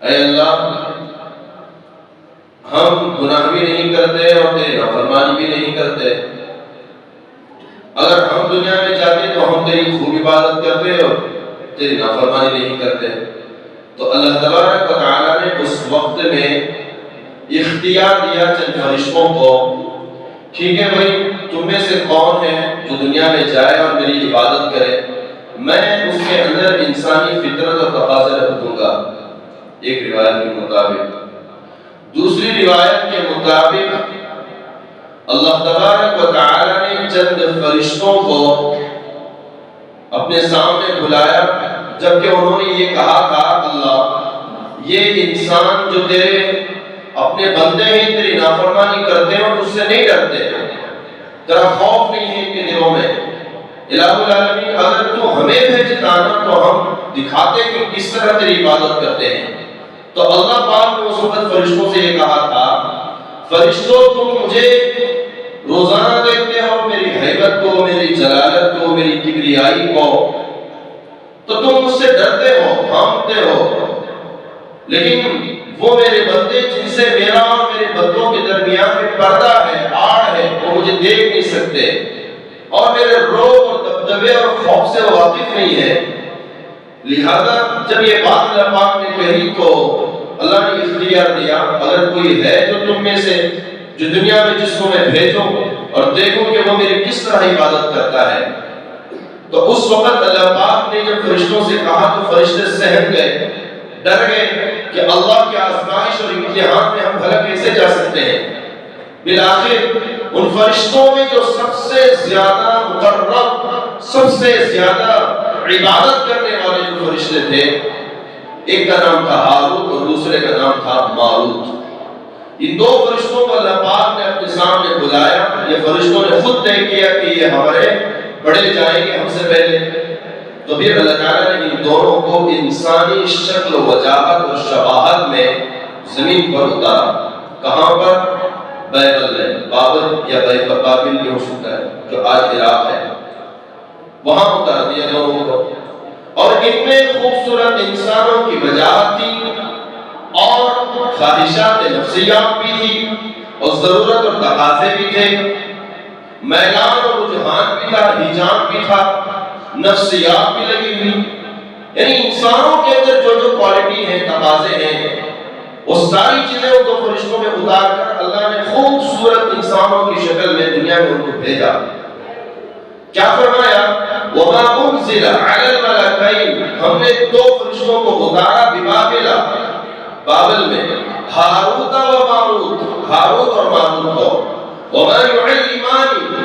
اے اللہ ہم گناہ بھی نہیں کرتے اور تیری نافرمانی بھی نہیں کرتے، اگر ہم دنیا میں جاتے تو ہم تیری خوب عبادت کرتے اور تیری نافرمانی نہیں کرتے۔ تو اللہ تبارک و تعالیٰ نے اس وقت میں اختیار دیا چند فرشتوں کو، ٹھیک ہے بھائی تم میں سے کون ہے جو دنیا میں جائے اور میری عبادت کرے، میں اس کے اندر انسانی فطرت اور تقاضے رکھ دوں گا، ایک روایت کے مطابق۔ دوسری روایت کے مطابق اللہ تبارک و تعالیٰ نے چند فرشتوں کو اپنے سامنے بلایا، جبکہ انہوں نے یہ کہا تھا اللہ یہ انسان جو تیرے اپنے بندے ہیں تیری نافرمانی کرتے ہیں اور تجھ سے نہیں ڈرتے، تیرا خوف نہیں ہے ان کے دلوں میں، الہ العالمین اگر تو ہمیں بھیجتا نا تو ہم دکھاتے کہ کس طرح تیری عبادت کرتے ہیں۔ تو اللہ پاک نے اس وقت فرشتوں سے یہ کہا تھا فرشتوں تم مجھے روزانہ دیکھتے ہو، میری ہیبت کو، میری جلالت کو، میری کبریائی کو، تو تم مجھ سے ڈرتے ہو، بھانپتے ہو، لیکن وہ میرے بندے جن سے میرا اور میرے بندوں کے درمیان میں پردہ ہے، آڑ ہے، وہ مجھے دیکھ نہیں سکتے اور میرے روب اور دبدبے اور خوف سے وہ واقف نہیں ہے۔ لہذا جب یہ بات اللہ پاک نے کہی تو اللہ نے اختیار دیا اگر کوئی ہے جو تم میں سے جو دنیا میں جس کو میں بھیجوں اور دیکھوں کہ وہ میری کس طرح عبادت کرتا ہے، تو اس وقت اللہ پاک نے جب فرشتوں سے کہا تو فرشتے سہم گئے، ڈر گئے کہ اللہ کی آزمائش اور امتحان میں ہم بھلا کیسے جا سکتے ہیں۔ بالآخر ان فرشتوں میں جو سب سے زیادہ مقرب، سب سے زیادہ عبادت کرنے والے جو فرشتے تھے، ایک کا نام تھا ہاروت اور دوسرے کا نام تھا ماروت۔ ان دو فرشتوں کو اللہ پاک نے اپنے سامنے بلایا، یہ فرشتوں نے خود طے کیا کہ یہ ہمارے بڑے جائیں گے ہم سے پہلے، تو پھر اللہ تعالیٰ نے ان دونوں کو انسانی شکل و وجاہت اور شباہت میں زمین پر اتارا۔ کہاں پر؟ بابل یا بابل بھی ہو سکتا ہے جو آج عراق ہے، وہاں اتار دیا دونوں کو، اور ان میں خوبصورت انسانوں کی وجاہت تھی اور خواہشات نفسیات بھی تھی اور ضرورت اور تقاضے بھی تھے، میلان اور رجحان بھی تھا، ہیجان بھی تھا، نفسیات بھی لگی ہوئی، یعنی انسانوں کے اندر جو جو کوالٹی ہے، تقاضے ہیں، وہ ساری چیزیں ان دو فرشتوں میں اتار کر اللہ نے خوبصورت انسانوں کی شکل میں دنیا میں ان کو بھیجا۔ کیا فرمایا؟ وَمَا أُنزِلَ عَلَى الْمَلَكَيْنِ، ہم نے دو فرشتوں کو اتارا ببابل، بابل میں، ہاروت و ماروت، ہاروت اور ماروت کو، وَمَا يُعَلِّمَانِ،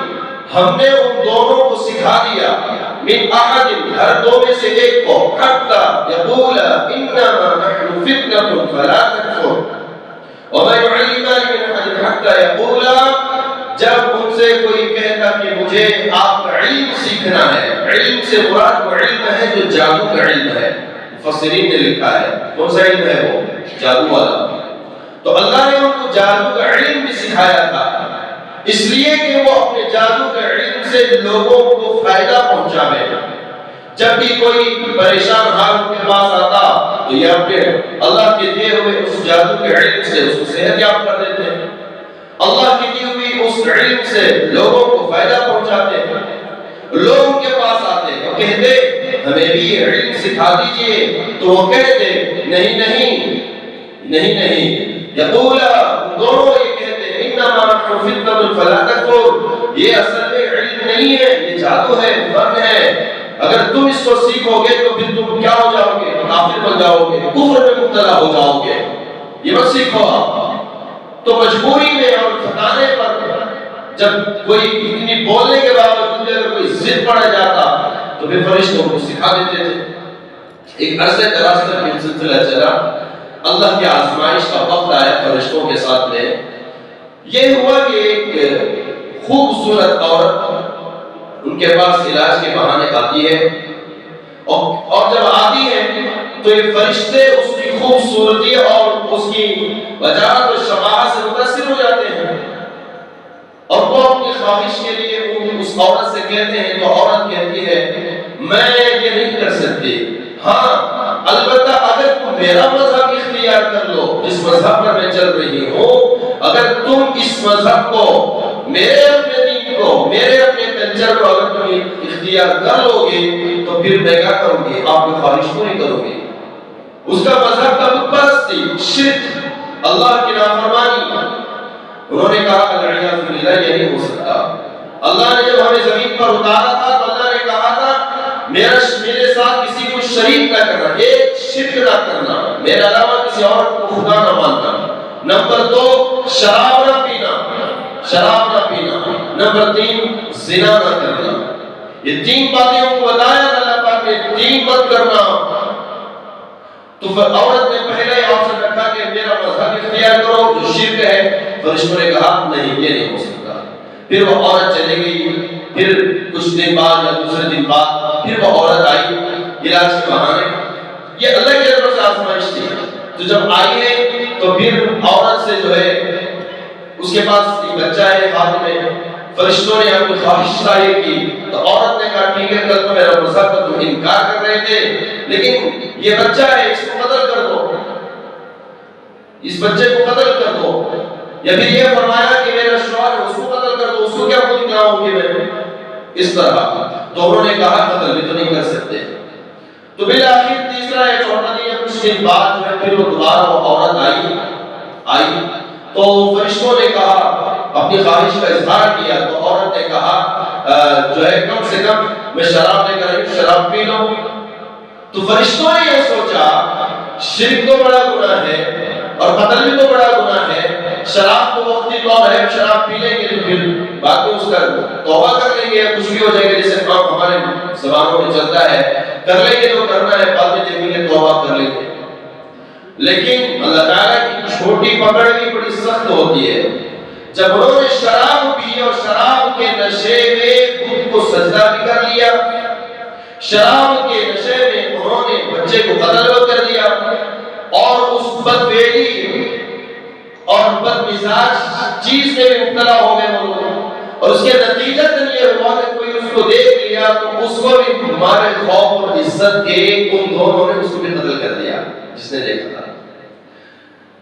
ہم نے ان دونوں کو سکھا دیا، من احد، ہر دو میں سے ایک کو، حتی یقول انما نحن فتنة فلا تکفر، وَمَا يُعَلِّمَانِ من احد حتی یقول، جب ان سے کوئی کہتا کہ مجھے آپ کا علم سیکھنا ہے، علم سے مراد وہ علم ہے جو جادو کا علم ہے، مفسرین نے لکھا ہے، کون سا علم ہے وہ؟ جادو والا۔ تو اللہ نے ان کو جادو کا علم بھی سکھایا تھا، اس لیے کہ وہ اپنے جادو کے علم سے لوگوں کو فائدہ پہنچاوے۔ جب بھی کوئی پریشان حال ان کے پاس آتا تو یہ اپنے اللہ کے دیے ہوئے اس جادو کے علم سے اس کو صحت یاب کر دیتے ہیں، اللہ کی دی ہوئی اس علم سے لوگوں کو فائدہ پہنچاتے ہیں۔ لوگ ان کے پاس آتے ہیں اور کہتے ہمیں بھی یہ علم سکھا دیجئے، تو وہ کہتے نہیں نہیں نہیں نہیں، یقول دونوں یہ کہتے انما نحن فتنة فلا تکفر، یہ اصل میں علم نہیں ہے، یہ جادو ہے، فن ہے، اگر تم اس کو سیکھو گے تو پھر تم کیا ہو جاؤ گے؟ کافر بن جاؤ گے، کفر میں مبتلا ہو جاؤ گے، یہ مت سیکھو آپ۔ تو مجبوری میں اور فتانے پر جب کوئی اتنی بولنے کے باوجود اگر کوئی ضد پڑ جاتا تو پھر فرشتوں کو سکھا دیتے تھے۔ ایک عرصے دراز تک یہ سلسلہ چلا، اللہ کی آزمائش کا وقت آیا فرشتوں کے ساتھ میں، یہ ہوا کہ ایک خوبصورت عورت ان کے پاس علاج کے بہانے آتی ہے، اور جب آتی ہے تو یہ فرشتے اس کی خوبصورتی اور اس کی وجاہت و شباہت سے متاثر ہو جاتے ہیں، اور وہ اپنی خواہش کے لیے اس عورت سے کہتے ہیں، تو عورت کہتی ہے میں یہ نہیں کر سکتی، ہاں البتہ اگر تم میرا مذہب اختیار اختیار کر لو جس مذہب پر میں چل رہی ہوں، اگر تم اس مذہب کو، میرے اپنے دین کو، میرے اپنے کلچر کو اگر تم اختیار کر لو گے تو پھر میں کیا کروں گی؟ آپ کی خواہش پوری کروں گی۔ اس کا مذہب کا بت پرستی، شرک، اللہ کی نافرمانی۔ انہوں نے کہا العیاذ باللہ یہ نہیں ہو سکتا۔ اللہ نے جب ہمیں زمین پر اتارا تھا تو اللہ نے کہا تھا میرے ساتھ کسی کو شریک نہ کرنا، ایک شرک نہ کرنا، میرے علاوہ کسی اور کو خدا نہ ماننا۔ نمبر 2 شراب نہ پینا، شراب نہ پینا۔ نمبر 3 زنا نہ کرنا۔ یہ 3 باتیں کو بتایا اللہ پاک نے، 3 مت کرنا۔ تو پھر عورت نے پہلے آپشن رکھا کہ میرا مذہب اختیار کرو جو شرک ہے۔ فرشتوں نے کہا نہیں، یہ نہیں ہو سکتا۔ پھر وہ عورت چلے گئی، پھر کچھ دن بعد یا دوسرے دن بعد پھر وہ عورت آئی علاج کے بہانے۔ یہ اللہ کی طرف سے آزمائش تھی۔ تو جب آئی ہے تو پھر عورت سے جو ہے اس کے پاس ایک بچہ ہے ہاتھ میں، فرشتوں نے اپنی خواہش ظاہر کی تو عورت نے کہا ٹھیک ہے کل تو میرا مذہب کا تم انکار کر رہے تھے لیکن یہ بچہ ہے اس کو قتل کر دو، اس بچے کو قتل کر دو۔ یا پھر یہ فرمایا کہ میرا شوہر ہے اس کو قتل کر دو، اس کو کیا خود کھلاؤں گی میں؟ اس طرح تو انہوں نے کہا قتل بھی تو نہیں کر سکتے۔ تو بالآخر تیسرا یا چوتھا دن یا کچھ دن بعد جو ہے پھر وہ دوبارہ وہ عورت آئی تو فرشتوں نے کہا اپنی خواہش کا اظہار کیا تو عورت نے کہا جو ہے کم سے کم میں شراب لے کر شراب پی لوں۔ تو فرشتوں نے یہ سوچا شرک تو بڑا گناہ ہے اور قتل بھی تو بڑا گناہ ہے، شراب تو وقتی طور ہے، شراب پی لیں گے تو پھر بعد میں اس کا توبہ کر لیں گے، کچھ بھی ہو جائے گا جیسے کام ہمارے زبانوں میں چلتا ہے، کر لیں گے تو کرنا ہے، بعد میں دیکھیں گے توبہ کر لیں گے۔ لیکن اللہ تعالیٰ کی چھوٹی پکڑ بھی بڑی سخت ہوتی ہے۔ جب انہوں نے شراب پی اور شراب کے نشے میں خود کو سجدہ بھی کر لیا، شراب کے نشے میں انہوں نے بچے کو قتل کر دیا اور اس بدفعلی اور بدمزاج چیز میں مبتلا ہو گئے وہ لوگ، اور اس کے نتیجہ یہ ہوا کہ کوئی اس کو دیکھ لیا تو اس کو بھی مارے خوف اور عزت کے ان دونوں نے اس کو بھی قتل کر دیا جس نے دیکھا تھا۔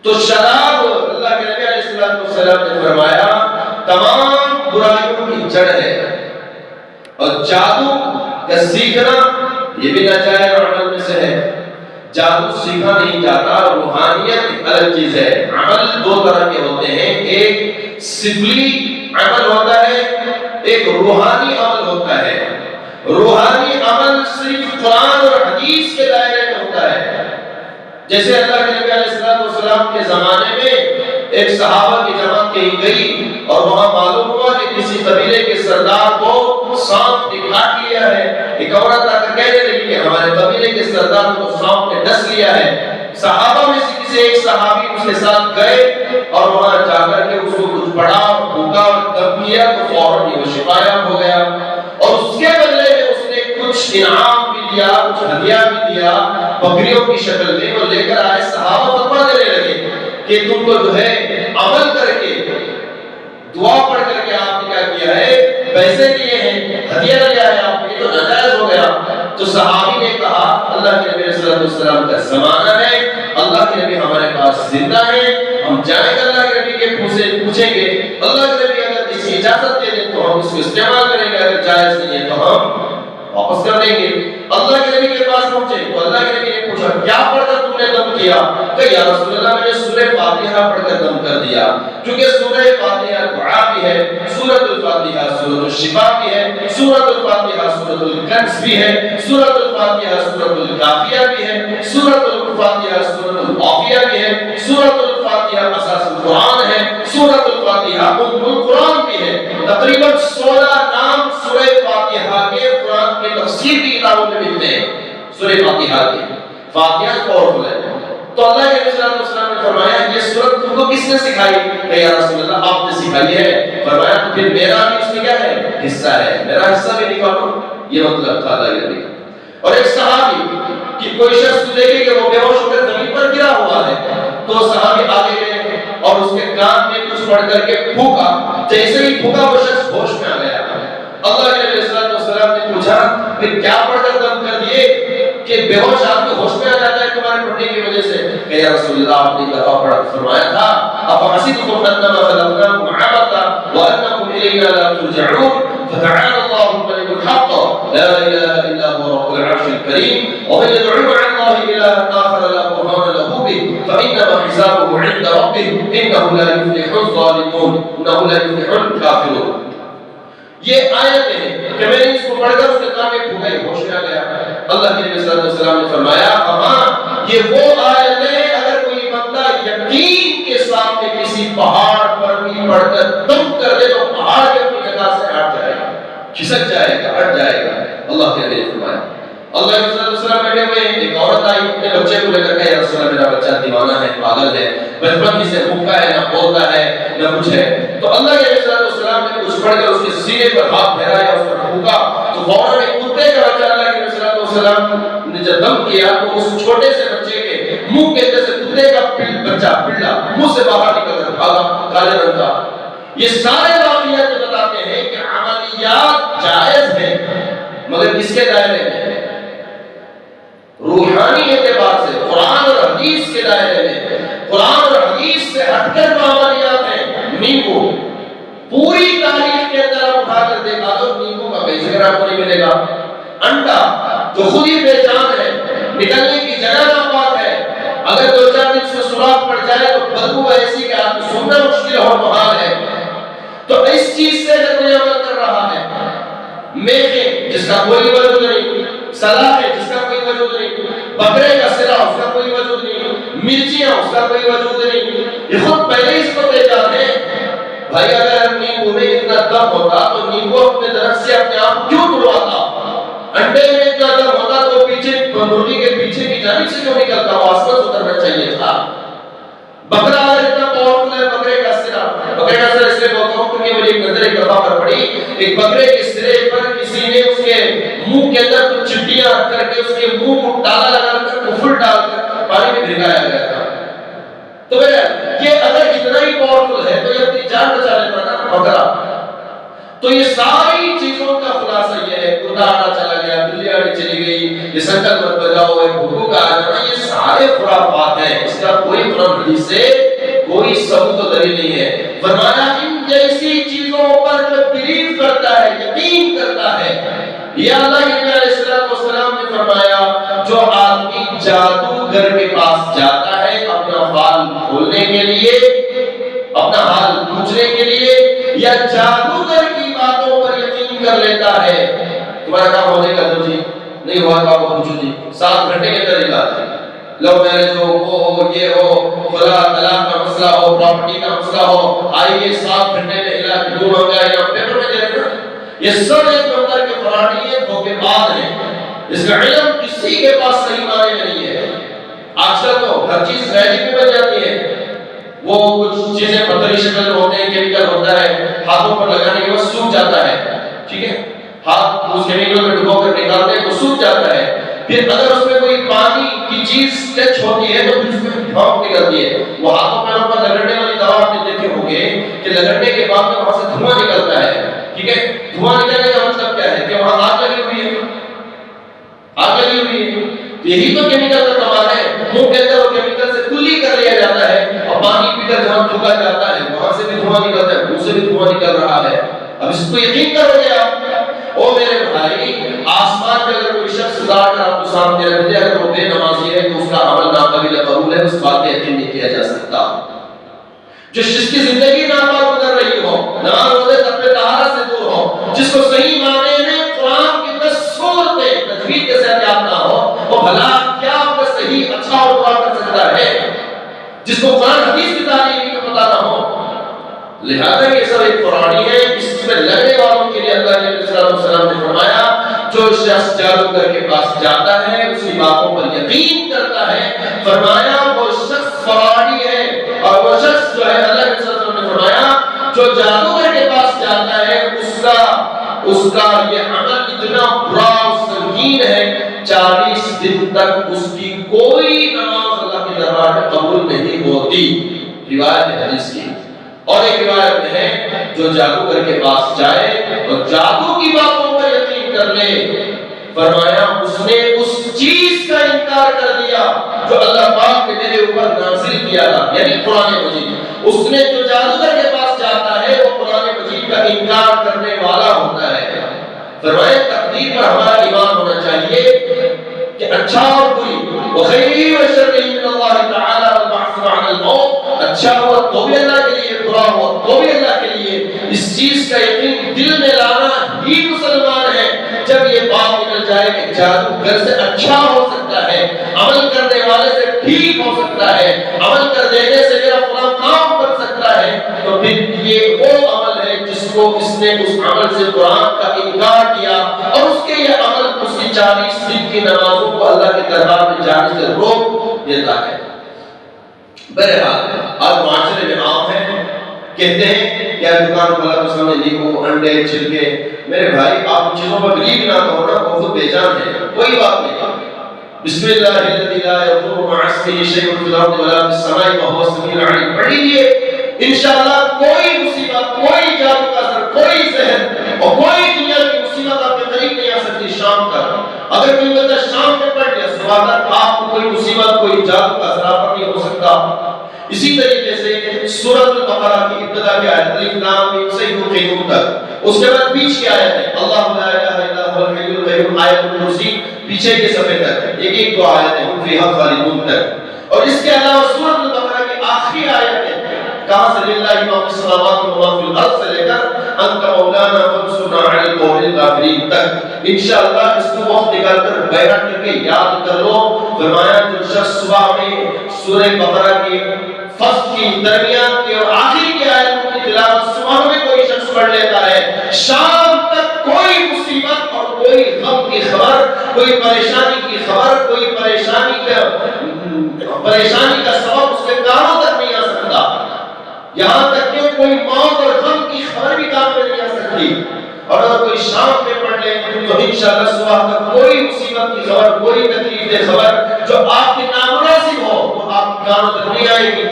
تو شراب اللہ کے نبی علیہ السلام نے فرمایا تمام برائیوں کی جڑ ہے، اور جادو کا سیکھنا یہ بھی ناجائز عمل میں سے ہے۔ جادو سیکھا نہیں جاتا، روحانیت ایک الگ چیز ہے۔ عمل 2 طرح کے ہوتے ہیں، ایک سفلی عمل ہوتا ہے، ایک روحانی عمل ہوتا ہے۔ روحانی عمل صرف قرآن اور حدیث کے دائرے میں ہوتا ہے۔ جیسے اللہ کے نبی علیہ السلام کے زمانے میں ایک صحابہ کی جماعت کہیں گئی اور وہاں معلوم ہوا کہ کسی قبیلے کے سردار کو سانپ نے کاٹ لیا ہے۔ ایک عورت آ کر کہنے لگی کہ ہمارے قبیلے کے سردار کو سانپ نے ڈس لیا ہے۔ صحابہ میں سے کسی ایک صحابی اس کے ساتھ گئے اور وہاں جا کر کے اس کو کچھ پڑھا، بھوکا، دم کیا تو فوراً وہ شفایاب ہو گیا، اور اس کے بدلے میں اس نے کچھ انعام بھی دیا، کچھ ہدیہ بھی دیا بکریوں کی شکل میں۔ وہ لے کر آئے، صحابہ فتویٰ دینے لگے کہ تم کو جو ہے عمل کر کے دعا پڑھ کر کے آپ نے کیا کیا ہے، پیسے دیے ہیں، ہدیہ لیا ہے آپ نے، تو ناجائز ہو گیا۔ تو صحابی نے کہا اللہ کے نبی صلی اللہ علیہ وسلم کا زمانہ ہے، اللہ کے نبی ہمارے پاس زندہ ہیں، ہم جائیں گے اللہ کے نبی کے پوچھیں گے، اللہ کے نبی اگر اس کی اجازت دے دیں تو ہم اس کو استعمال کریں گے، اگر جائز نہیں ہے تو ہم واپس کر دیں گے۔ اللہ کے نبی کے پاس پہنچے تو اللہ کے نبی نے پوچھا کیا پڑھ کر تم نے دم کیا؟ کہ یا رسول اللہ میں نے سورہ فاتحہ پڑھ کر دم کر دیا، کیونکہ سورہ فاتحہ دعا بھی ہے، سورۃ الفاتحہ سورۃ الشفاء بھی ہے، سورۃ الفاتحہ سورۃ الکنز بھی ہے، سورۃ الفاتحہ سورۃ الکافیہ بھی ہے، سورۃ الفاتحہ سورۃ العافیہ بھی ہے، سورۃ الفاتحہ اساس القرآن ہے، سورۃ الفاتحہ ام القرآن بھی ہے۔ تقریباً 16 نام سورہ فاتحہ کے قرآن کے تفسیر کی کتابوں میں ملتے ہیں۔ سورہ فاتحہ کی فاتحہ پاورفل ہے۔ تو اللہ کے نبی صلی اللہ علیہ وسلم نے فرمایا یہ سورت تم کو کس نے سکھائی؟ کہ یا رسول اللہ آپ نے سکھائی ہے۔ فرمایا تو پھر میرا بھی اس میں کیا ہے؟ حصہ ہے، میرا حصہ بھی نکالو۔ یہ مطلب تھا اللہ کے نبی کا۔ اور ایک صحابی کہ کوئی شخص دیکھے کہ وہ بے ہوش ہو کر زمین پر گرا ہوا ہے تو صحابی آگے گئے اور اس کے کان میں کچھ پڑھ کر کے پھونکا، جیسے ہی پھونکا وہ شخص ہوش میں آ گیا۔ اللہ کے نبی صلی اللہ علیہ وسلم نے پوچھا کہ کیا پڑھ کر دم کر دیے کہ بے ہوش آدمی ہوش میں آ جاتا ہے؟ تمہارے پڑھنے کی وجہ سے کہ یا رسول اللہ آپ نے ایک دفعہ پڑھا فرمایا تھا افحسبتم انما خلقناكم عبثا وانکم الینا لا ترجعون فتعالى الله الملك الحق لا اله الا هو رب العرش الكريم ومن يدعو مع الله الها اخر لا برهان له به فانما حسابه عند ربه انه لا يفلح الظالمون انه لا يفلح الكافرون. یہ آیت ہے کہ میں نے اس کو پڑھ کر اس کے کان میں پھونکا ہوش میں آ گیا. اللہ کے نبی صلی اللہ علیہ وسلم نے فرمایا ہاں یہ وہ آیت ہے اگر کوئی بندہ یقین کے ساتھ کسی پہاڑ پر بھی پڑھ کر دم کر دے تو پہاڑ کی اپنی جگہ سے ہٹ جائے گا, کھسک جائے گا, ہٹ جائے گا. اللہ کے نبی نے فرمایا. اللہ کے رسول صلی اللہ علیہ وسلم بیٹھے ہوئے ایک عورت آئی اپنے بچے کو لے کر کے یا رسول اللہ میرا بچہ دیوانہ ہے, پاگل ہے, بچپن ہی سے بھوکا ہے, نہ بولتا ہے نہ کچھ ہے. تو اللہ کے رسول صلی اللہ علیہ وسلم نے کچھ پڑھ کر اس کے سینے پر ہاتھ پھیرایا, اس پر بھوکا تو فوراً ایک کتے کا بچہ اللہ کے رسول صلی اللہ علیہ وسلم نے جب دم کیا تو اس چھوٹے سے بچے کے منہ کے اندر سے کتے کا بچہ پلا منہ سے باہر نکل کر بھاگا کالے رنگ کا. یہ سارے واقعات بتاتے ہیں کہ عملیات جائز ہیں مگر کس کے دائرے میں؟ روحانی اعتبار سے, قرآن اور حدیث کے دائرے میں. قرآن اور حدیث سے ہٹ کر جو عملیات ہیں, نیمبو پوری تاریخ کے اندر آپ اٹھا کر دیکھا تو نیمبو کا کوئی ذکر آپ کو نہیں ملے گا. انڈا جو خود ہی بے جان ہے, نکلنے کی جگہ ناپاک ہے, اگر 2-4 دن سے سوراخ پڑ جائے تو بدبو ایسی کہ آپ کو سننا مشکل اور محال ہے. تو اس چیز سے اگر کوئی عمل کر رہا ہے, میخیں جس کا کوئی وجود نہیں, سلاخیں جس کا کوئی وجود نہیں, بکرے کا سرا اس کا کوئی وجود نہیں, مرچیاں اس کا کوئی وجود نہیں, یہ خود پہلے اس کو بے جان ہے. بھائی اگر نیمبو میں اتنا دم ہوتا تو نیمبو اپنے درخت سے اپنے آپ کیوں توڑواتا؟ انڈے میں جو دم ہوتا تو پیچھے مرغی کے پیچھے کی جانب سے کیوں نکلتا؟ وہ آسمان سے اترنا چاہیے تھا. بکرا اگر اتنا پاورفل ہے, بکرے کا سرا اس لیے بولتا ہوں کیونکہ مجھے ایک نظر ایک دفعہ پر پڑی, ایک بکرے کے سرے پر کسی نے اس کے منہ کے اندر کچھ چٹیاں رکھ کر کے اس کے منہ کو تالا لگا کر کفر ڈال کر پانی میں بھگایا گیا تھا. تو یہ اگر اتنا ہی پاورفل ہے تو یہ اپنی جان بچا لیتا نا بکرا. تو یہ ساری چیزوں کا خلاصہ یہ ہے, کتا آنا چلا گیا, بلی آنے چلی گئی, یہ سنکل مت بجاؤ, بھوکو کا آ جانا, یہ سارے خرافات ہیں. اس کا کوئی قرآن حدیث سے کوئی ثبوت و دلیل نہیں ہے. فرمایا ان جیسی چیزوں پر جو بلیو کرتا ہے, یقین کرتا ہے, یہ اللہ کے نبی علیہ السلام نے فرمایا جو آدمی جادوگر کے پاس جاتا ہے اپنا حال کھولنے کے لیے, اپنا حال پوچھنے کے لیے, یا جادوگر کی باتوں پر یقین کر لیتا ہے, تمہارا کام ہونے کا جو جی نہیں ہوا تو آپ کو پوچھو جی 7 گھنٹے کے اندر علاج ہے, لو میرج ہو, وہ ہو, یہ ہو, خلا طلاق کا مسئلہ ہو, پراپرٹی کا مسئلہ ہو, آئیے 7 گھنٹے میں علاج دور ہو گیا, یا پیپر میں دے رہے ہیں. یہ سب ایک بندر کے فراڈی ہیں, دھوکے باز ہیں, اس کا علم کسی کے پاس صحیح معنی میں نہیں ہے. آج کل تو ہر چیز میجک میں بن جاتی ہے. وہ کچھ چیزیں پتھری شکل میں ہوتے ہیں, کیمیکل ہوتا ہے, ہاتھوں پر لگانے کے بعد سوکھ جاتا ہے, ٹھیک ہے, ہاتھ اس کیمیکل میں ڈبو کر نکالتے ہیں تو سوکھ جاتا ہے. پھر اگر اس میں کوئی پانی کی چیز ٹچ ہوتی ہے تو اس میں بھاپ نکلتی ہے. وہ ہاتھوں پیروں پر لگڑنے والی دوا آپ نے دیکھے ہوں گے کہ لگڑنے کے بعد میں وہاں سے دھواں نکلتا ہے, ٹھیک ہے. دھواں نکلنے کا مطلب کیا ہے کہ وہاں آگ لگی ہوئی ہے, آگ لگی ہوئی ہے. یہی تو کیمیکل کا کمال ہے. منہ کے اندر وہ کیمیکل سے کلی کر لیا جاتا ہے اور پانی پی کر جہاں تھوکا جاتا ہے وہاں سے بھی دھواں نکلتا ہے, منہ سے بھی دھواں نکل رہا ہے. اب اس کو یقین کرو گے آپ, او میرے بھائی, آسمان میں اگر کوئی شخص لا کر آپ کو سامنے رکھ دے, اگر وہ بے نمازی ہے تو اس کا عمل ناقابل قبول ہے, اس بات پہ یقین نہیں کیا جا سکتا. جو جس کی زندگی ناپاک گزر رہی ہو, نماز روزے تب پہ طہارت سے دور ہو, جس کو صحیح معنی میں قرآن کی تصور پہ تجوید کے ساتھ یاد نہ ہو, وہ بھلا کیا آپ کا صحیح اچھا اور برا کر سکتا ہے, جس کو قرآن حدیث کی تعلیم کا پتہ نہ ہو. لہذا یہ سب ایک قرآنی ہے, اس میں لگنے والوں کے لیے اللہ کے نبی صلی اللہ علیہ وسلم نے فرمایا جو شخص جادوگر کے پاس جاتا ہے اس کی باتوں پر یقین کرتا ہے, فرمایا وہ شخص فراری ہے. اور وہ شخص جو ہے اللہ کے نبی صلی اللہ علیہ وسلم نے فرمایا جو جادوگر کے پاس جاتا ہے اس کا یہ عمل اتنا برا اور سنگین ہے 40 دن تک اس کی کوئی نماز اللہ کے دربار میں قبول نہیں ہوتی. روایت ہے حدیث کی. اور ایک روایت میں ہے جو جادوگر کے پاس جائے اور جادو کی باتوں پر یقین کر لے, فرمایا اس نے اس چیز کا انکار کر دیا جو اللہ پاک نے میرے اوپر نازل کیا تھا، یعنی قرآن مجید۔ اس نے جو جادوگر کے پاس جاتا ہے وہ قرآن مجید کا انکار کرنے والا ہوتا ہے۔ فرمایا تقدیر پر ہمارا ایمان ہونا چاہیے کہ اچھا اور بری، وخیر و شر من اللہ تعالی والبعث بعد الموت، اچھا ہوا تو بھی اللہ کے لیے، برا ہوا تو بھی اللہ کے لیے۔ اس چیز کا یقین دل میں لانا ہی مسلمان ہے۔ جب یہ بات نکل جائے کہ جادوگر سے اچھا ہو سکتا ہے، عمل کرنے والے سے ٹھیک ہو سکتا ہے، عمل کر دینے سے میرا فلاں کام بن سکتا ہے، تو پھر یہ وہ عمل ہے جس کو اس نے اس عمل سے قرآن کا انکار کیا، اور اس کے یہ عمل اس کی 40 دن کی نمازوں کو اللہ کے دربار میں جانے سے روک دیتا ہے۔ بہرحال آج معاشرے میں عام ہے، کہتے ہیں کیا دکان کھولا تو سامنے لیمو، انڈے، چھلکے۔ میرے بھائی آپ ان چیزوں پر بلیو نہ کرو نا، وہ خود بے جان ہے، کوئی بات نہیں۔ بسم اللہ الذی لا یضر مع اسمہ شیء فی الارض ولا فی السماء وهو السمیع العلیم پڑھ لیجئے، انشاءاللہ کوئی مصیبت، کوئی جادو کا اثر، کوئی زہر اور کوئی دنیا کی مصیبت آپ کے قریب نہیں آ سکتی شام تک۔ اگر کوئی بندہ شام میں پڑھ لیا صبح تک آپ کو کوئی مصیبت، کوئی جادو کا اثر آپ پر نہیں ہو سکتا۔ اسی طریقے سے سورۃ البقرہ کی ابتدا کی آیت الف لام میم سے یوقنون تک، اس کے بعد بیچ کی آیت ہے اللہ لا الہ الا هو الحی القیوم، آیت الکرسی پیچھے کے صفحے تک، ایک دو آیتیں ہم فیہا خالدون تک۔ اور اس کے علاوہ سورۃ البقرہ کی آخری آیت ہے کہاں سے للہ ما فی السماوات و ما فی الارض سے لے کر انت مولانا فانصرنا علی القوم الکافرین تک۔ انشاءاللہ اس کو وقت نکال کر بیان کر کے یاد کر لو۔ فرمایا جو شخص صبح میں سورہ بقرہ کی فصل کی درمیان کی اور آخری کی آیتوں کی تلاوت صبح میں کوئی شخص پڑھ لیتا ہے، شام تک کوئی مصیبت اور کوئی غم کی خبر، کوئی پریشانی کی خبر، کوئی پریشانی کا سبب اس کے کانوں تک نہیں آ سکتا، یہاں تک کہ کوئی موت اور غم کی خبر بھی کان میں نہیں آ سکتی۔ اور اگر کوئی شام میں پڑھ لے تو انشاءاللہ صبح تک کوئی مصیبت کی خبر، کوئی تکلیف کی خبر جو آپ کے نامناسب ہو وہ آپ کے کانوں تک نہیں آئے گی۔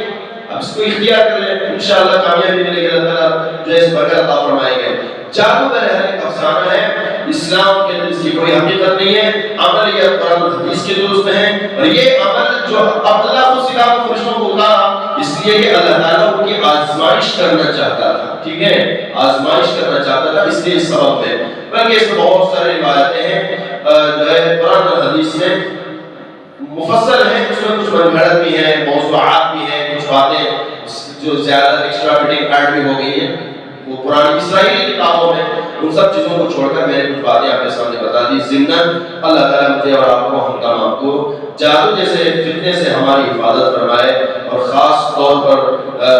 اب اس کو اختیار کر لیں، انشاءاللہ کامیابی ملے گی، اللہ تعالیٰ جو اس برکت عطا فرمائیں گے۔ جادو بہرحال ایک افسانہ ہے، اسلام کے اندر اس کی کوئی حقیقت نہیں ہے، عمل یہ قرآن و حدیث کے درست ہے، اور یہ عمل جو اللہ کو سکھا کو فرشتوں کو اتارا اس لیے کہ اللہ تعالیٰ ان کی آزمائش کرنا چاہتا تھا، ٹھیک ہے، آزمائش کرنا چاہتا تھا، اس لیے اس سبب ہے۔ بلکہ اس میں بہت سارے روایتیں ہیں جو ہے قرآن و حدیث میں مفصل ہیں، اس میں کچھ منگھڑت بھی ہیں، موضوعات بھی ہیں، کچھ باتیں جو زیادہ ایکسٹرا فٹنگ ایڈ بھی ہو گئی ہیں وہ پرانی اسرائیلی کتابوں میں، ان سب چیزوں کو چھوڑ کر میں نے کچھ باتیں آپ کے سامنے بتا دی۔ ضمناً اللہ تعالیٰ مجھے اور آپ کو، ہم تمام کو جادو جیسے فتنے سے ہماری حفاظت فرمائے، اور خاص طور پر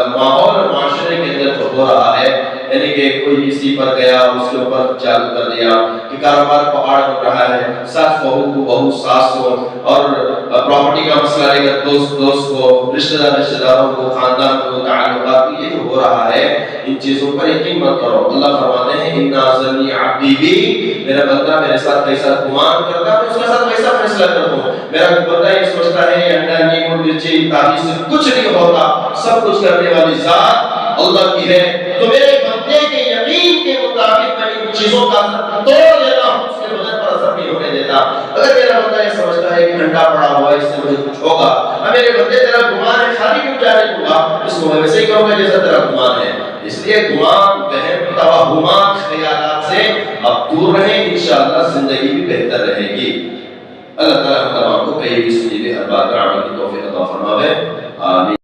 ماحول اور معاشرے کے اندر جو ہو رہا ہے، یعنی کہ کوئی کسی پر گیا اس کے اوپر جادو کر دیا کہ کاروبار پہاڑ ہو رہا ہے، ساس بہو کو بہو ساس کو، اور پراپرٹی کا مسئلہ لے کر دوست کو، رشتہ داروں کو، خاندان کو، تعلقات، یہ جو ہو رہا ہے ان چیزوں پر یقین مت کرو۔ اللہ فرماتے ہیں اِنَّا ظَنِّ عَبْدِي بِي، میرا بندہ میرے ساتھ کیسا گمان کرتا ہے میں اس کے ساتھ ویسا فیصلہ کرتا ہوں۔ میرا بندہ یہ سوچتا ہے انڈا نیمبو مرچی تعویذ سے کچھ نہیں ہوتا، سب کچھ کرنے والی ذات اللہ کی ہے، تو میرے بندے کے یقین کے مطابق میں ان چیزوں کا توڑ دیتا ہوں، اس کے بدن پر اثر نہیں ہونے دیتا۔ اگر میرا بندہ یہ سمجھتا ہے کہ انڈا پڑا ہوا ہے اس سے مجھے کچھ ہوگا، میرے بندے تیرا گمان ہے خالی کیوں جانے دوں گا، اس کو میں ویسے ہی کروں گا جیسا تیرا گمان ہے۔ اس لیے گمان، وہم، توہمات، خیالات سے اب دور رہیں، انشاءاللہ زندگی بھی بہتر رہے گی۔ اللہ تعالیٰ ہم تمام کو کہیں بھی سنی ہوئی ہر بات پر عمل کی توفیق عطا فرمائے، آمین۔